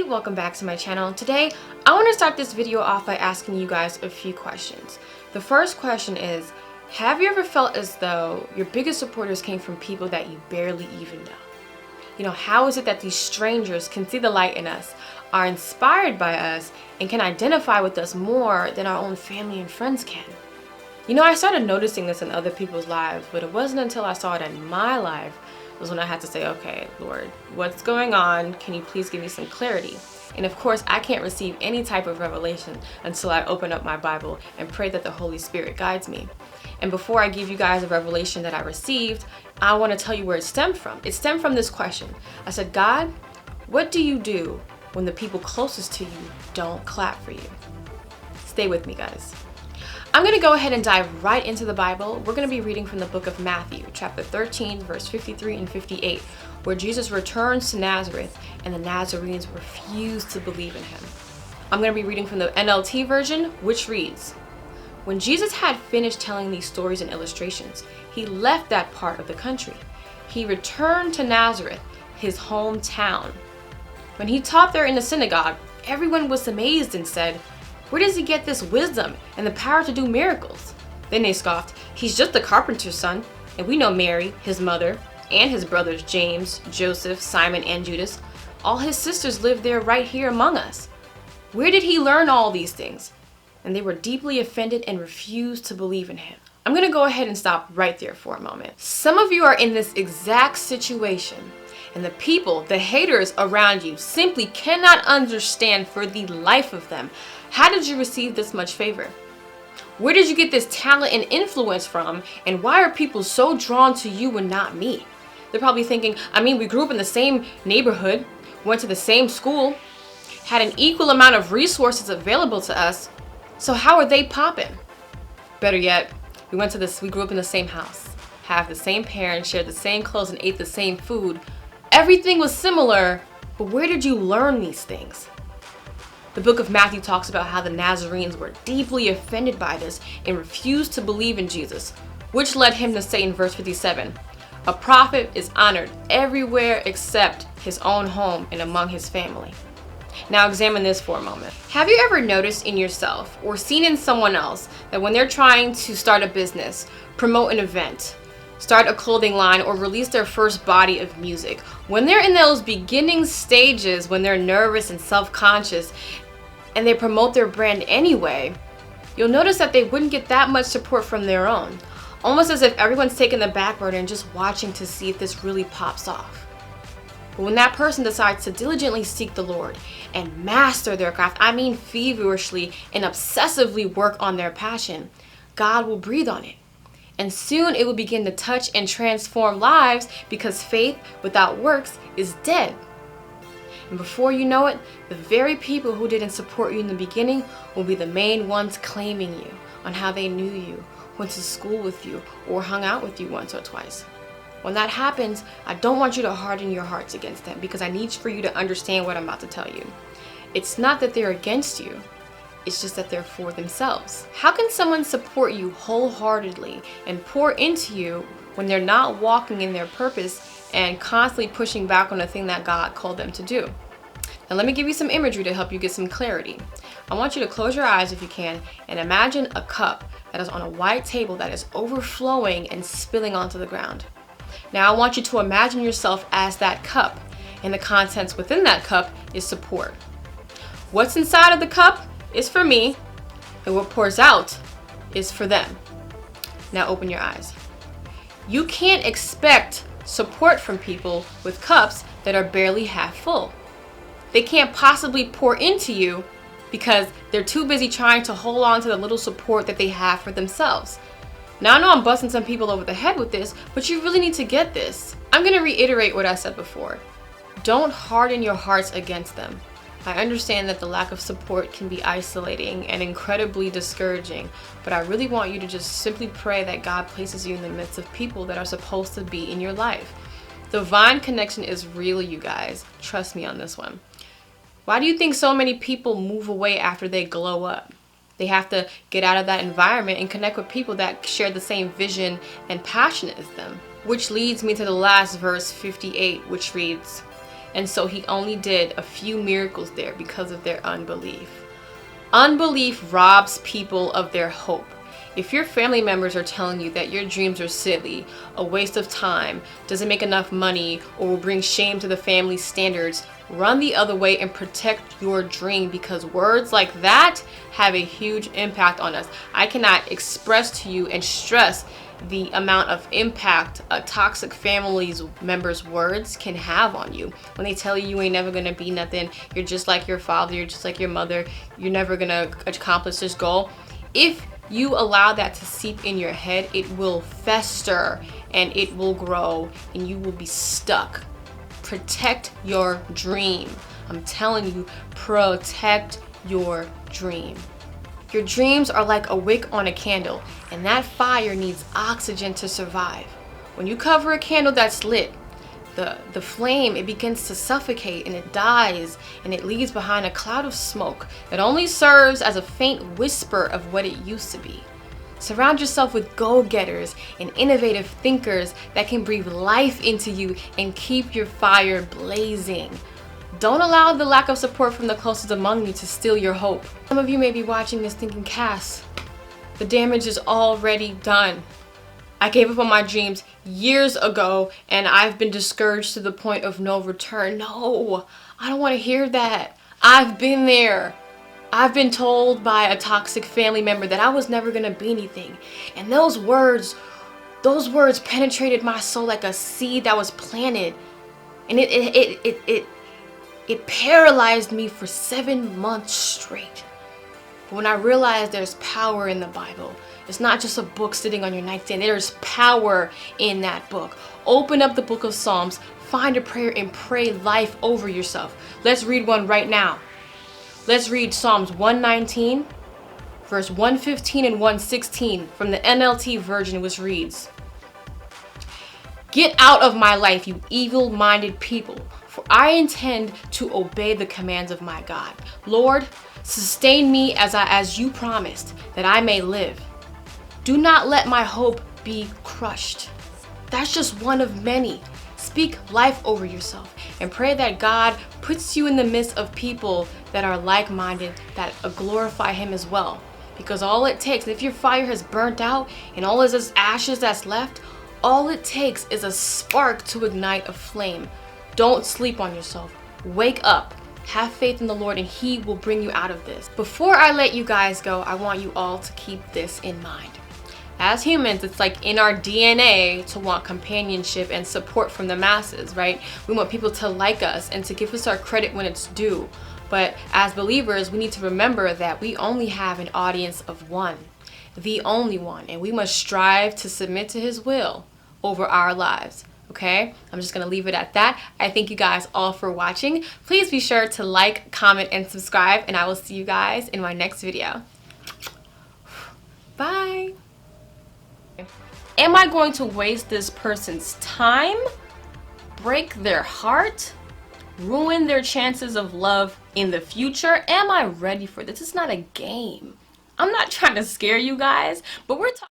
welcome back to my channel. Today, I want to start this video off by asking you guys a few questions. The first question is, have you ever felt as though your biggest supporters came from people that you barely even know? You know, how is it that these strangers can see the light in us, are inspired by us, and can identify with us more than our own family and friends can? You know, I started noticing this in other people's lives, but it wasn't until I saw it in my life was when I had to say, okay, Lord, what's going on? Can you please give me some clarity? And of course, I can't receive any type of revelation until I open up my Bible and pray that the Holy Spirit guides me. And before I give you guys a revelation that I received, I want to tell you where it stemmed from. It stemmed from this question. I said, God, what do you do when the people closest to you don't clap for you? Stay with me, guys. I'm going to go ahead and dive right into the Bible. We're going to be reading from the book of Matthew, chapter 13, verse 53 and 58, where Jesus returns to Nazareth and the Nazarenes refuse to believe in him. I'm going to be reading from the NLT version, which reads, "When Jesus had finished telling these stories and illustrations, he left that part of the country. He returned to Nazareth, his hometown. When he taught there in the synagogue, everyone was amazed and said, 'Where does he get this wisdom and the power to do miracles?' Then they scoffed, 'He's just the carpenter's son, and we know Mary, his mother, and his brothers James, Joseph, Simon, and Judas. All his sisters live there right here among us. Where did he learn all these things?' And they were deeply offended and refused to believe in him." I'm going to go ahead and stop right there for a moment. Some of you are in this exact situation, and the people, the haters around you, simply cannot understand for the life of them. How did you receive this much favor? Where did you get this talent and influence from? And why are people so drawn to you and not me? They're probably thinking, we grew up in the same neighborhood, went to the same school, had an equal amount of resources available to us. So how are they popping? Better yet, we grew up in the same house, have the same parents, shared the same clothes, and ate the same food. Everything was similar, but where did you learn these things? The book of Matthew talks about how the Nazarenes were deeply offended by this and refused to believe in Jesus, which led him to say in verse 57, "A prophet is honored everywhere except his own home and among his family." Now examine this for a moment. Have you ever noticed in yourself or seen in someone else that when they're trying to start a business, promote an event, start a clothing line, or release their first body of music, when they're in those beginning stages, when they're nervous and self-conscious, and they promote their brand anyway, you'll notice that they wouldn't get that much support from their own. Almost as if everyone's taking the back burner and just watching to see if this really pops off. But when that person decides to diligently seek the Lord and master their craft, feverishly and obsessively work on their passion, God will breathe on it. And soon it will begin to touch and transform lives, because faith without works is dead. And before you know it, the very people who didn't support you in the beginning will be the main ones claiming you on how they knew you, went to school with you, or hung out with you once or twice. When that happens, I don't want you to harden your hearts against them, because I need for you to understand what I'm about to tell you. It's not that they're against you. It's just that they're for themselves. How can someone support you wholeheartedly and pour into you when they're not walking in their purpose and constantly pushing back on the thing that God called them to do? Now let me give you some imagery to help you get some clarity. I want you to close your eyes if you can and imagine a cup that is on a white table that is overflowing and spilling onto the ground. Now I want you to imagine yourself as that cup, and the contents within that cup is support. What's inside of the cup is for me, and what pours out is for them. Now open your eyes. You can't expect support from people with cups that are barely half full. They can't possibly pour into you because they're too busy trying to hold on to the little support that they have for themselves. Now I know I'm busting some people over the head with this, but you really need to get this. I'm going to reiterate what I said before. Don't harden your hearts against them. I understand that the lack of support can be isolating and incredibly discouraging, but I really want you to just simply pray that God places you in the midst of people that are supposed to be in your life. Divine connection is real, you guys. Trust me on this one. Why do you think so many people move away after they glow up? They have to get out of that environment and connect with people that share the same vision and passion as them. Which leads me to the last verse, 58, which reads, and so he only did a few miracles there because of their unbelief. Unbelief robs people of their hope. If your family members are telling you that your dreams are silly, a waste of time, doesn't make enough money, or will bring shame to the family standards, run the other way and protect your dream, because words like that have a huge impact on us. I cannot express to you and stress the amount of impact a toxic family's members' words can have on you. When they tell you ain't never gonna be nothing, you're just like your father, you're just like your mother, you're never gonna accomplish this goal. If you allow that to seep in your head, it will fester and it will grow and you will be stuck. Protect your dream. I'm telling you, protect your dream. Your dreams are like a wick on a candle, and that fire needs oxygen to survive. When you cover a candle that's lit, the flame, it begins to suffocate and it dies, and it leaves behind a cloud of smoke that only serves as a faint whisper of what it used to be. Surround yourself with go-getters and innovative thinkers that can breathe life into you and keep your fire blazing. Don't allow the lack of support from the closest among you to steal your hope. Some of you may be watching this thinking, Cass, the damage is already done. I gave up on my dreams years ago and I've been discouraged to the point of no return. No, I don't want to hear that. I've been there. I've been told by a toxic family member that I was never going to be anything. And those words penetrated my soul like a seed that was planted. And it paralyzed me for 7 months straight. But when I realized there's power in the Bible, it's not just a book sitting on your nightstand. There's power in that book. Open up the book of Psalms, find a prayer, and pray life over yourself. Let's read one right now. Let's read Psalms 119, verse 115 and 116 from the NLT version, which reads, "Get out of my life, you evil-minded people, for I intend to obey the commands of my God. Lord, sustain me as you promised, that I may live. Do not let my hope be crushed." That's just one of many. Speak life over yourself and pray that God puts you in the midst of people that are like-minded, that glorify Him as well. Because all it takes, if your fire has burnt out and all is this ashes that's left, all it takes is a spark to ignite a flame. Don't sleep on yourself. Wake up. Have faith in the Lord and He will bring you out of this. Before I let you guys go, I want you all to keep this in mind. As humans, it's like in our DNA to want companionship and support from the masses, right? We want people to like us and to give us our credit when it's due. But as believers, we need to remember that we only have an audience of one, the only one, and we must strive to submit to His will over our lives. Okay, I'm just gonna leave it at that. I thank you guys all for watching. Please be sure to like, comment, and subscribe, and I will see you guys in my next video. Bye. Am I going to waste this person's time, break their heart, ruin their chances of love in the future? Am I ready for this? It's not a game. I'm not trying to scare you guys, but we're talking